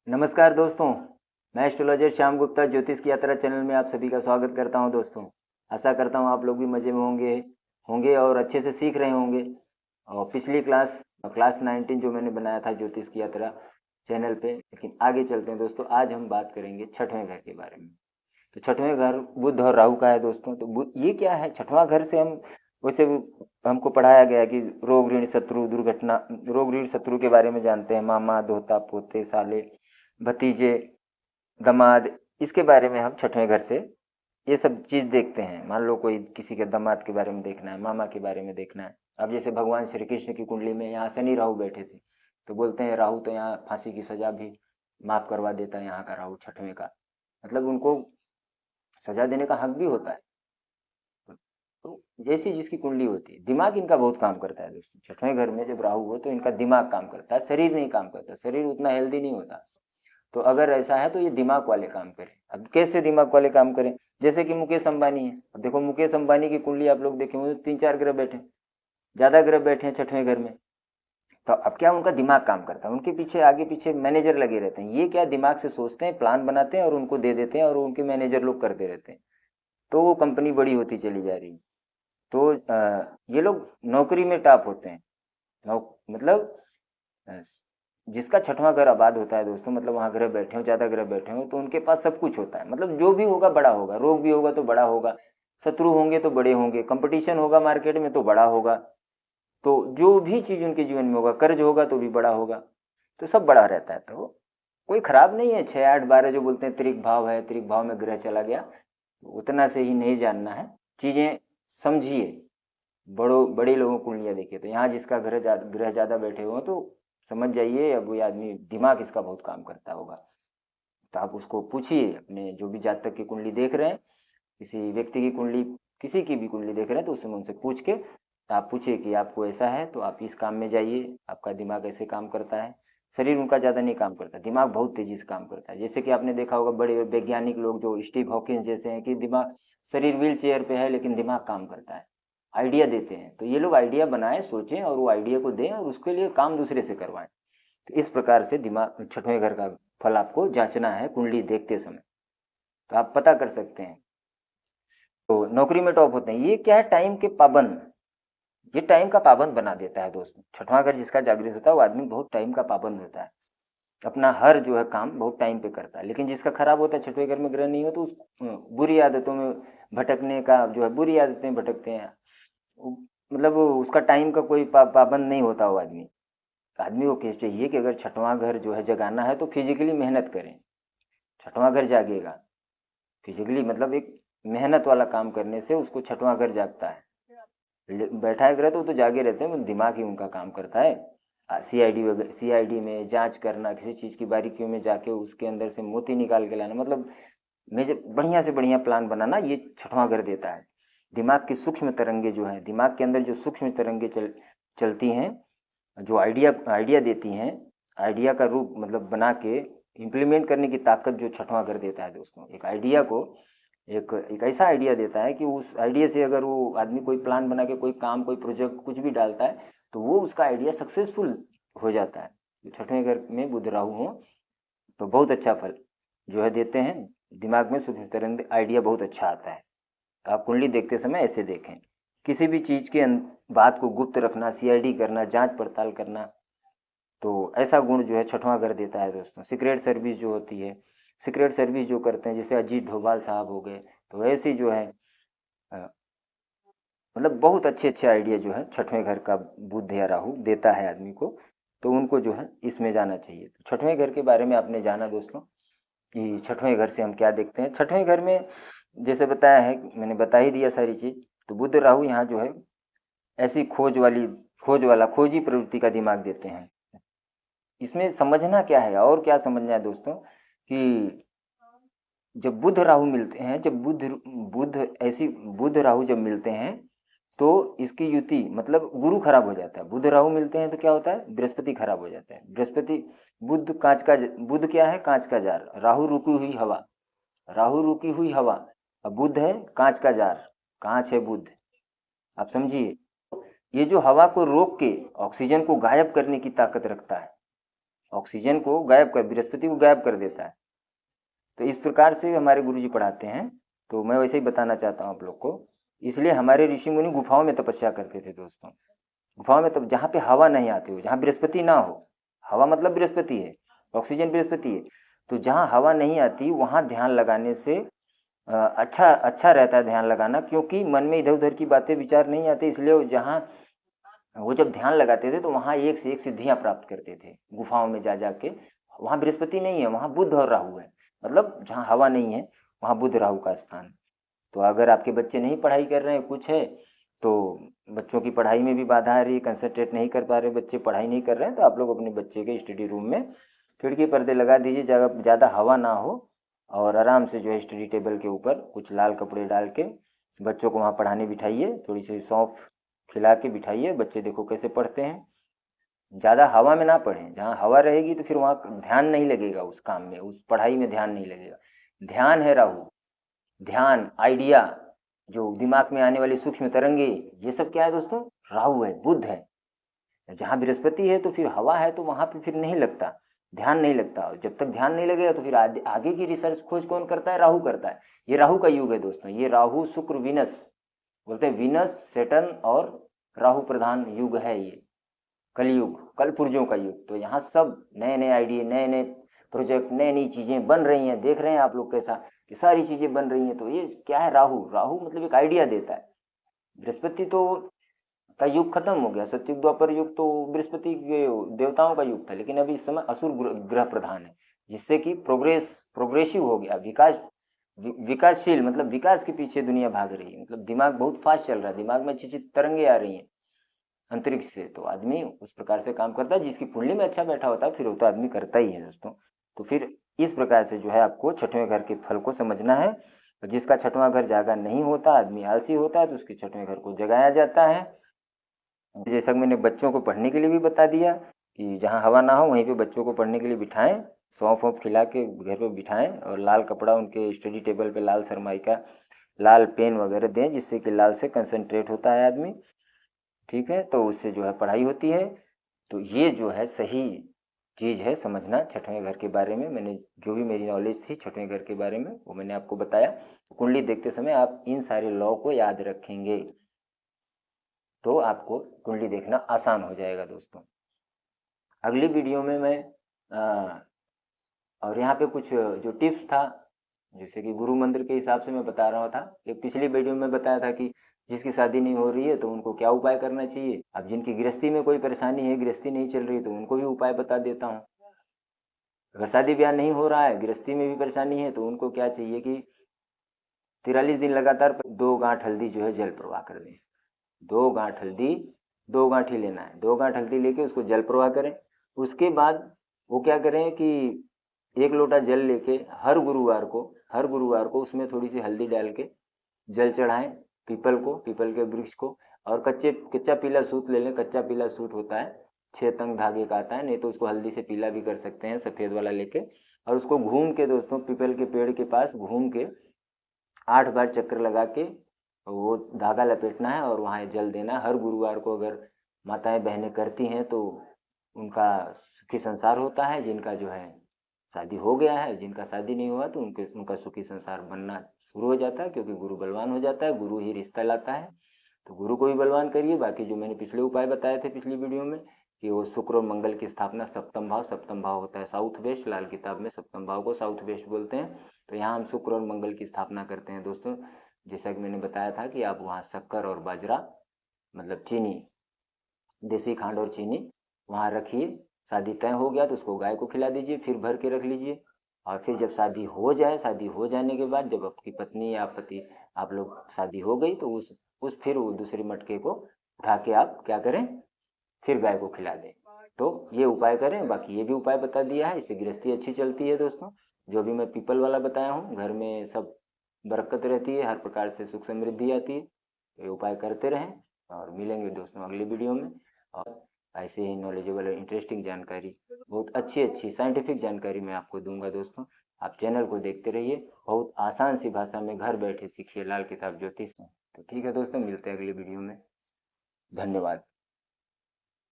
नमस्कार दोस्तों, मैं एस्ट्रोलॉजर श्याम गुप्ता ज्योतिष की यात्रा चैनल में आप सभी का स्वागत करता हूं। दोस्तों, आशा करता हूं आप लोग भी मज़े में होंगे होंगे और अच्छे से सीख रहे होंगे। और पिछली क्लास 19 जो मैंने बनाया था ज्योतिष की यात्रा चैनल पे, लेकिन आगे चलते हैं दोस्तों। आज हम बात करेंगे छठवें घर के बारे में। तो छठवें घर बुध और राहु का है दोस्तों। तो ये क्या है छठवां घर से हम वैसे हमको पढ़ाया गया कि रोग ऋण शत्रु दुर्घटना, रोग ऋण शत्रु के बारे में जानते हैं, मामा दोहता पोते साले भतीजे दामाद, इसके बारे में हम छठवें घर से ये सब चीज़ देखते हैं। मान लो कोई किसी के दामाद के बारे में देखना है, मामा के बारे में देखना है। अब जैसे भगवान श्री कृष्ण की कुंडली में यहाँ शनि राहु बैठे थे, तो बोलते हैं राहु तो यहाँ फांसी की सजा भी माफ करवा देता है। यहाँ का राहु छठवें का मतलब उनको सजा देने का हक भी होता है। तो जैसी जिसकी कुंडली होती है, दिमाग इनका बहुत काम करता है दोस्तों। छठवें घर में जब राहु हो तो इनका दिमाग काम करता है, शरीर नहीं काम करता। शरीर उतना हेल्दी नहीं होता। तो अगर ऐसा है तो ये दिमाग वाले काम करें। अब कैसे दिमाग वाले काम करें? जैसे कि मुकेश अंबानी है। अब देखो मुकेश अंबानी की कुंडली आप लोग देखें, वो 3-4 ग्रह बैठे, ज़्यादा ग्रह बैठे हैं छठवें घर में। तो अब क्या उनका दिमाग काम करता है, उनके पीछे आगे पीछे मैनेजर लगे रहते हैं। ये क्या दिमाग से सोचते हैं, प्लान बनाते हैं और उनको दे देते हैं और उनके मैनेजर लोग करते रहते हैं। तो वो कंपनी बड़ी होती चली जा रही है। तो ये लोग नौकरी में टॉप होते हैं। मतलब जिसका छठवां घर आबाद होता है दोस्तों, मतलब वहाँ ग्रह बैठे हो, ज़्यादा ग्रह बैठे हो, तो उनके पास सब कुछ होता है। मतलब जो भी होगा बड़ा होगा, रोग भी होगा तो बड़ा होगा, शत्रु होंगे तो बड़े होंगे, कंपटीशन होगा मार्केट में तो बड़ा होगा। तो जो भी चीज़ उनके जीवन में होगा, कर्ज होगा तो भी बड़ा होगा। तो सब बड़ा रहता है। तो कोई खराब नहीं है। 6, 8, 12 जो बोलते हैं त्रिक भाव है, त्रिक भाव में ग्रह चला गया, उतना से ही नहीं जानना है। चीज़ें समझिए, बड़े लोगों को कुंडलियाँ देखिए। तो यहाँ जिसका ग्रह ज़्यादा बैठे हुए हो तो समझ जाइए अब ये आदमी दिमाग इसका बहुत काम करता होगा। तो आप उसको पूछिए, अपने जो भी जातक की कुंडली देख रहे हैं, किसी व्यक्ति की कुंडली, किसी की भी कुंडली देख रहे हैं, तो उसमें उनसे पूछ के आप पूछिए कि आपको ऐसा है तो आप इस काम में जाइए, आपका दिमाग ऐसे काम करता है। शरीर उनका ज़्यादा नहीं काम करता, दिमाग बहुत तेज़ी से काम करता है। जैसे कि आपने देखा होगा बड़े वैज्ञानिक लोग जो स्टीव हॉकिंस जैसे हैं, कि दिमाग, शरीर व्हील चेयर पे है लेकिन दिमाग काम करता है, आइडिया देते हैं। तो ये लोग आइडिया बनाएं, सोचें और वो आइडिया को दें और उसके लिए काम दूसरे से करवाएं। तो इस प्रकार से दिमाग छठवें घर का फल आपको जांचना है कुंडली देखते समय, तो आप पता कर सकते हैं। तो नौकरी में टॉप होते हैं, ये क्या है, टाइम के पाबंद। ये टाइम का पाबंद बना देता है दोस्तों। छठवां घर जिसका जागृत होता है वो आदमी बहुत टाइम का पाबंद होता है, अपना हर जो है काम बहुत टाइम पे करता है। लेकिन जिसका खराब होता है, छठवें घर में ग्रह नहीं हो, तो उस बुरी आदतों में भटकने का जो है, बुरी आदतें भटकते हैं। मतलब उसका टाइम का कोई पाबंद नहीं होता। वो आदमी आदमी को क्या चाहिए कि अगर छठवां घर जो है जगाना है तो फिजिकली मेहनत करें। छठवां घर जागेगा फिजिकली, मतलब एक मेहनत वाला काम करने से उसको छठवां घर जागता है। बैठा है ग्रह तो जागे रहते हैं, दिमाग ही उनका काम करता है। सीआईडी वगैरह, सीआईडी में जांच करना, किसी चीज़ की बारीकियों में जाके उसके अंदर से मोती निकाल के लाना, मतलब मेजर बढ़िया से बढ़िया प्लान बनाना, ये छठवां घर देता है। दिमाग की सूक्ष्म तरंगे जो है, दिमाग के अंदर जो सूक्ष्म तरंगे चलती हैं, जो आइडिया देती हैं, आइडिया का रूप मतलब बना के इम्प्लीमेंट करने की ताकत जो छठवां घर देता है दोस्तों। एक आइडिया को एक ऐसा आइडिया देता है कि उस आइडिया से अगर वो आदमी कोई प्लान बना के कोई काम, कोई प्रोजेक्ट कुछ भी डालता है, तो वो उसका आइडिया सक्सेसफुल हो जाता है। तो छठवें घर में बुध राहु हो तो बहुत अच्छा फल जो है देते हैं। दिमाग में सूक्ष्म तरंग आइडिया बहुत अच्छा आता है। तो आप कुंडली देखते समय ऐसे देखें। किसी भी चीज़ के बात को गुप्त रखना, सीआईडी करना, जांच पड़ताल करना, तो ऐसा गुण जो है छठवां घर देता है दोस्तों। सीक्रेट सर्विस जो होती है, सीक्रेट सर्विस जो करते हैं, जैसे अजीत डोभाल साहब हो गए, तो ऐसे जो है मतलब बहुत अच्छे अच्छे आइडिया जो है छठवें घर का बुध या राहु देता है आदमी को। तो उनको जो है इसमें जाना चाहिए। तो छठवें घर के बारे में आपने जाना दोस्तों कि छठवें घर से हम क्या देखते हैं। छठवें घर में जैसे बताया है, मैंने बता ही दिया सारी चीज़। तो बुध राहु यहाँ जो है ऐसी खोजी प्रवृत्ति का दिमाग देते हैं। इसमें समझना क्या है और क्या समझना है दोस्तों, कि जब बुध राहु मिलते हैं, जब बुध राहु जब मिलते हैं, तो इसकी युति मतलब गुरु खराब हो जाता है। बुध राहु मिलते हैं तो क्या होता है, बृहस्पति खराब हो जाता है। बृहस्पति, बुध क्या है, कांच का जार, राहु रुकी हुई हवा, राहु रुकी हुई हवा, अब बुध है कांच का जार, कांच है बुध। आप समझिए, ये जो हवा को रोक के ऑक्सीजन को गायब करने की ताकत रखता है। ऑक्सीजन को गायब कर, बृहस्पति को गायब कर देता है। तो इस प्रकार से हमारे गुरुजी पढ़ाते हैं। तो मैं वैसे ही बताना चाहता हूँ आप लोग को। इसलिए हमारे ऋषि मुनि गुफाओं में तपस्या करते थे दोस्तों। गुफाओं में, तब जहाँ पे हवा नहीं आती हो, जहाँ बृहस्पति ना हो, हवा मतलब बृहस्पति है, ऑक्सीजन बृहस्पति है, तो जहाँ हवा नहीं आती वहाँ ध्यान लगाने से अच्छा रहता है ध्यान लगाना, क्योंकि मन में इधर उधर की बातें विचार नहीं आते। इसलिए जहाँ वो जब ध्यान लगाते थे तो वहाँ एक से एक सिद्धियाँ प्राप्त करते थे गुफाओं में जा के। वहाँ बृहस्पति नहीं है, वहाँ बुध और राहु है, मतलब जहाँ हवा नहीं है वहाँ बुध राहु का स्थान। तो अगर आपके बच्चे नहीं पढ़ाई कर रहे हैं, कुछ है तो बच्चों की पढ़ाई में भी बाधा आ रही है, कंसंट्रेट नहीं कर पा रहे बच्चे, पढ़ाई नहीं कर रहे हैं, तो आप लोग अपने बच्चे के स्टडी रूम में खिड़की पर्दे लगा दीजिए, ज़्यादा हवा ना हो, और आराम से जो है स्टडी टेबल के ऊपर कुछ लाल कपड़े डाल के बच्चों को वहाँ पढ़ाने बिठाइए। थोड़ी सी सौंफ खिला के बिठाइए, बच्चे देखो कैसे पढ़ते हैं। ज़्यादा हवा में ना पढ़ें, जहाँ हवा रहेगी तो फिर वहाँ ध्यान नहीं लगेगा उस काम में, उस पढ़ाई में ध्यान नहीं लगेगा। ध्यान है राहु, ध्यान, आइडिया, जो दिमाग में आने वाली सूक्ष्म तरंगे, ये सब क्या है दोस्तों? राहु है, बुध है। जहाँ बृहस्पति है तो फिर हवा है, तो वहाँ पे फिर नहीं लगता, ध्यान नहीं लगता। जब तक ध्यान नहीं लगेगा तो फिर आगे की रिसर्च खोज कौन करता है? राहु करता है। ये राहु का युग है दोस्तों, ये राहु शुक्र वीनस, बोलते हैं वीनस सेटर्न और राहु प्रधान युग है ये कलयुग, कल पुर्जों का युग। तो यहाँ सब नए नए आइडिया, नए नए प्रोजेक्ट, नई नई चीज़ें बन रही हैं। देख रहे हैं आप लोग कैसा कि सारी चीज़ें बन रही हैं। तो ये क्या है? राहु, राहु मतलब एक आइडिया देता है। बृहस्पति तो का युग खत्म हो गया, सतयुग द्वापर युग तो बृहस्पति के देवताओं का युग था, लेकिन अभी इस समय असुर ग्रह प्रधान है, जिससे कि प्रोग्रेसिव हो गया, विकासशील, मतलब विकास के पीछे दुनिया भाग रही है, मतलब दिमाग बहुत फास्ट चल रहा है, दिमाग में अच्छी अच्छी तरंगे आ रही हैं अंतरिक्ष से। तो आदमी उस प्रकार से काम करता है, जिसकी कुंडली में अच्छा बैठा होता है फिर वो तो आदमी करता ही है दोस्तों। तो फिर इस प्रकार से जो है आपको छठवें घर के फल को समझना है। जिसका छठवां घर जागा नहीं होता, आदमी आलसी होता है, तो उसके छठवें घर को जगाया जाता है। जैसा कि मैंने बच्चों को पढ़ने के लिए भी बता दिया कि जहाँ हवा ना हो वहीं पे बच्चों को पढ़ने के लिए बिठाएं, सौंफ वौंफ खिला के घर पे बिठाएं, और लाल कपड़ा उनके स्टडी टेबल पे, लाल सरमाई का लाल पेन वगैरह दें, जिससे कि लाल से कंसंट्रेट होता है आदमी, ठीक है, तो उससे जो है पढ़ाई होती है। तो ये जो है सही चीज़ है समझना छठवें घर के बारे में। मैंने जो भी मेरी नॉलेज थी छठवें घर के बारे में वो मैंने आपको बताया। कुंडली देखते समय आप इन सारे लॉ को याद रखेंगे तो आपको कुंडली देखना आसान हो जाएगा दोस्तों। अगली वीडियो में मैं और यहाँ पे कुछ जो टिप्स था, जैसे कि गुरु मंत्र के हिसाब से मैं बता रहा था। एक पिछली वीडियो में बताया था कि जिसकी शादी नहीं हो रही है तो उनको क्या उपाय करना चाहिए। अब जिनकी गृहस्थी में कोई परेशानी है, गृहस्थी नहीं चल रही, तो उनको भी उपाय बता देता हूँ। अगर शादी ब्याह नहीं हो रहा है, गृहस्थी में भी परेशानी है, तो उनको क्या चाहिए कि 43 दिन लगातार 2 गांठ हल्दी जो है जल प्रवाह कर दें। 2 गांठ हल्दी, 2 गांठ ही लेना है, 2 गांठ हल्दी लेके उसको जल प्रवाह करें। उसके बाद वो क्या करें कि 1 लोटा जल लेके हर गुरुवार को उसमें थोड़ी सी हल्दी डाल के जल चढ़ाएं पीपल के वृक्ष को। और कच्चा पीला सूत ले लें, कच्चा पीला सूत होता है, 6 तंग धागे का आता है, नहीं तो उसको हल्दी से पीला भी कर सकते हैं, सफ़ेद वाला लेके। और उसको घूम के दोस्तों पीपल के पेड़ के पास घूम के 8 बार चक्कर लगा के वो धागा लपेटना है और वहाँ जल देना है। हर गुरुवार को अगर माताएं बहनें करती हैं तो उनका सुखी संसार होता है। जिनका जो है शादी हो गया है, जिनका शादी नहीं हुआ तो उनका सुखी संसार बनना शुरू हो जाता है, क्योंकि गुरु बलवान हो जाता है, गुरु ही रिश्ता लाता है। तो गुरु को भी बलवान करिए। बाकी जो मैंने पिछले उपाय बताए थे पिछली वीडियो में कि वो शुक्र और मंगल की स्थापना, सप्तम भाव होता है साउथ वेस्ट, लाल किताब में सप्तम भाव को साउथ वेस्ट बोलते हैं। तो यहाँ हम शुक्र और मंगल की स्थापना करते हैं दोस्तों। जैसा कि मैंने बताया था कि आप वहाँ शक्कर और बाजरा, मतलब चीनी, देसी खांड और चीनी वहाँ रखिए। शादी तय हो गया तो उसको गाय को खिला दीजिए, फिर भर के रख लीजिए। और फिर जब शादी हो जाए, शादी हो जाने के बाद जब आपकी पत्नी या पति, आप लोग शादी हो गई, तो फिर वो दूसरे मटके को उठा के आप क्या करें, फिर गाय को खिला दें। तो ये उपाय करें। बाकी ये भी उपाय बता दिया है, इससे गृहस्थी अच्छी चलती है दोस्तों। जो भी मैं पीपल वाला बताया हूँ, घर में सब बरकत रहती है, हर प्रकार से सुख समृद्धि आती है। तो ये उपाय करते रहें और मिलेंगे दोस्तों अगली वीडियो में। और ऐसे ही नॉलेजेबल और इंटरेस्टिंग जानकारी, बहुत अच्छी साइंटिफिक जानकारी मैं आपको दूंगा दोस्तों। आप चैनल को देखते रहिए, बहुत आसान सी भाषा में घर बैठे सीखिए लाल किताब ज्योतिष में। तो ठीक है दोस्तों, मिलते हैं अगली वीडियो में। धन्यवाद।